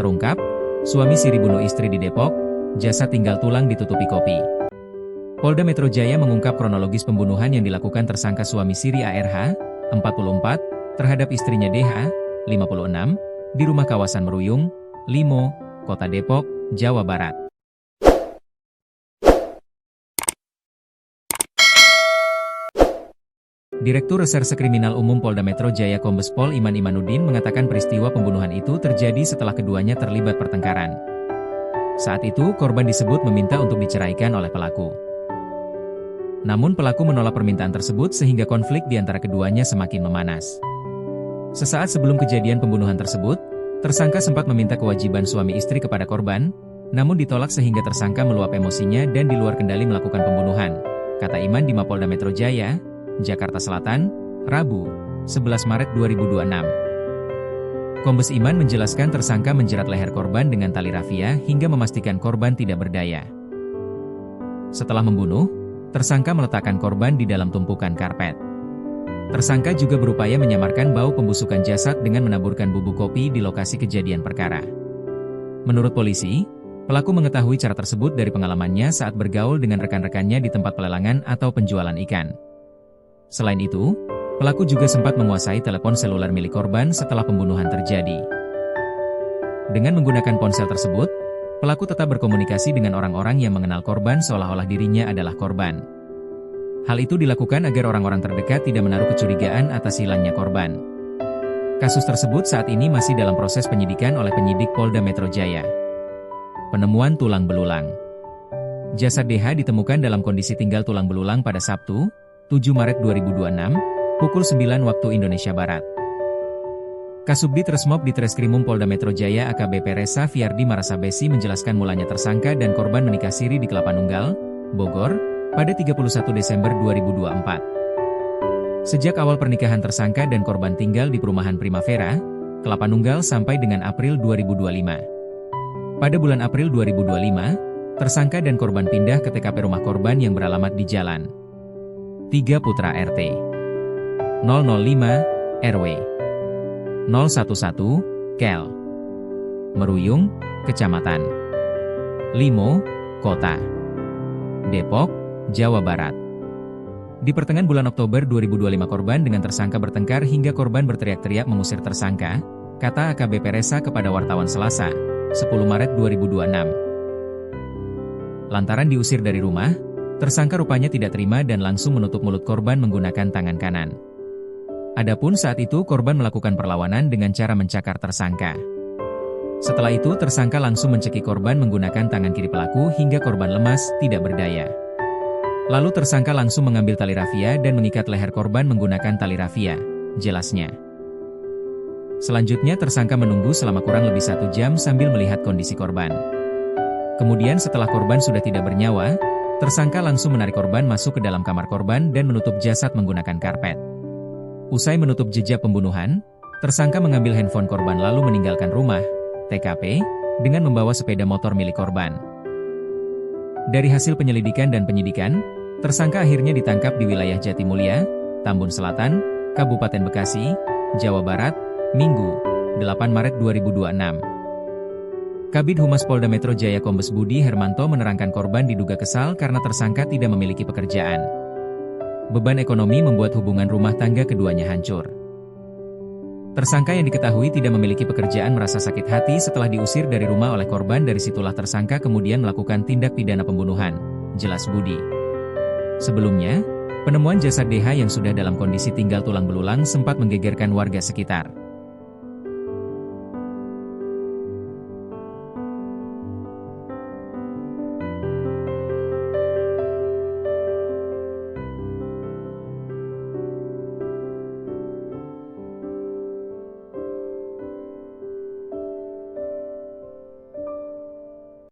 Terungkap, suami siri bunuh istri di Depok, jasad tinggal tulang ditutupi kopi. Polda Metro Jaya mengungkap kronologis pembunuhan yang dilakukan tersangka suami siri ARH, 44, terhadap istrinya DH, 56, di rumah kawasan Meruyung, Limo, Kota Depok, Jawa Barat. Direktur Reserse Kriminal Umum Polda Metro Jaya Kombes Pol Iman Imanuddin mengatakan peristiwa pembunuhan itu terjadi setelah keduanya terlibat pertengkaran. Saat itu, korban disebut meminta untuk diceraikan oleh pelaku. Namun pelaku menolak permintaan tersebut sehingga konflik di antara keduanya semakin memanas. Sesaat sebelum kejadian pembunuhan tersebut, tersangka sempat meminta kewajiban suami istri kepada korban, namun ditolak sehingga tersangka meluap emosinya dan di luar kendali melakukan pembunuhan, kata Iman di Mapolda Metro Jaya, Jakarta Selatan, Rabu, 11 Maret 2026. Kombes Iman menjelaskan tersangka menjerat leher korban dengan tali rafia hingga memastikan korban tidak berdaya. Setelah membunuh, tersangka meletakkan korban di dalam tumpukan karpet. Tersangka juga berupaya menyamarkan bau pembusukan jasad dengan menaburkan bubuk kopi di lokasi kejadian perkara. Menurut polisi, pelaku mengetahui cara tersebut dari pengalamannya saat bergaul dengan rekan-rekannya di tempat pelelangan atau penjualan ikan. Selain itu, pelaku juga sempat menguasai telepon seluler milik korban setelah pembunuhan terjadi. Dengan menggunakan ponsel tersebut, pelaku tetap berkomunikasi dengan orang-orang yang mengenal korban seolah-olah dirinya adalah korban. Hal itu dilakukan agar orang-orang terdekat tidak menaruh kecurigaan atas hilangnya korban. Kasus tersebut saat ini masih dalam proses penyidikan oleh penyidik Polda Metro Jaya. Penemuan tulang belulang. Jasad DH ditemukan dalam kondisi tinggal tulang belulang pada Sabtu, 7 Maret 2026, pukul 9 waktu Indonesia Barat. Kasubdit Resmob Ditreskrimum Polda Metro Jaya AKBP Resa Fiardi Marasabesi menjelaskan mulanya tersangka dan korban menikah siri di Kelapa Nunggal, Bogor, pada 31 Desember 2024. Sejak awal pernikahan tersangka dan korban tinggal di perumahan Primavera, Kelapa Nunggal sampai dengan April 2025. Pada bulan April 2025, tersangka dan korban pindah ke TKP rumah korban yang beralamat di Jalan 3 Putra RT 005 RW 011 Kel Meruyung, Kecamatan Limo, Kota Depok, Jawa Barat. Di pertengahan bulan Oktober 2025 korban dengan tersangka bertengkar hingga korban berteriak-teriak mengusir tersangka, kata AKBP Resa kepada wartawan Selasa, 10 Maret 2026. Lantaran diusir dari rumah, tersangka rupanya tidak terima dan langsung menutup mulut korban menggunakan tangan kanan. Adapun saat itu korban melakukan perlawanan dengan cara mencakar tersangka. Setelah itu tersangka langsung mencekik korban menggunakan tangan kiri pelaku hingga korban lemas, tidak berdaya. Lalu tersangka langsung mengambil tali rafia dan mengikat leher korban menggunakan tali rafia, jelasnya. Selanjutnya tersangka menunggu selama kurang lebih 1 jam sambil melihat kondisi korban. Kemudian setelah korban sudah tidak bernyawa, tersangka langsung menarik korban masuk ke dalam kamar korban dan menutup jasad menggunakan karpet. Usai menutup jejak pembunuhan, tersangka mengambil handphone korban lalu meninggalkan rumah, TKP, dengan membawa sepeda motor milik korban. Dari hasil penyelidikan dan penyidikan, tersangka akhirnya ditangkap di wilayah Jatimulya, Tambun Selatan, Kabupaten Bekasi, Jawa Barat, Minggu, 8 Maret 2026. Kabid Humas Polda Metro Jaya Kombes Budi Hermanto menerangkan korban diduga kesal karena tersangka tidak memiliki pekerjaan. Beban ekonomi membuat hubungan rumah tangga keduanya hancur. Tersangka yang diketahui tidak memiliki pekerjaan merasa sakit hati setelah diusir dari rumah oleh korban. Dari situlah tersangka kemudian melakukan tindak pidana pembunuhan, jelas Budi. Sebelumnya, penemuan jasad DH yang sudah dalam kondisi tinggal tulang belulang sempat menggegerkan warga sekitar.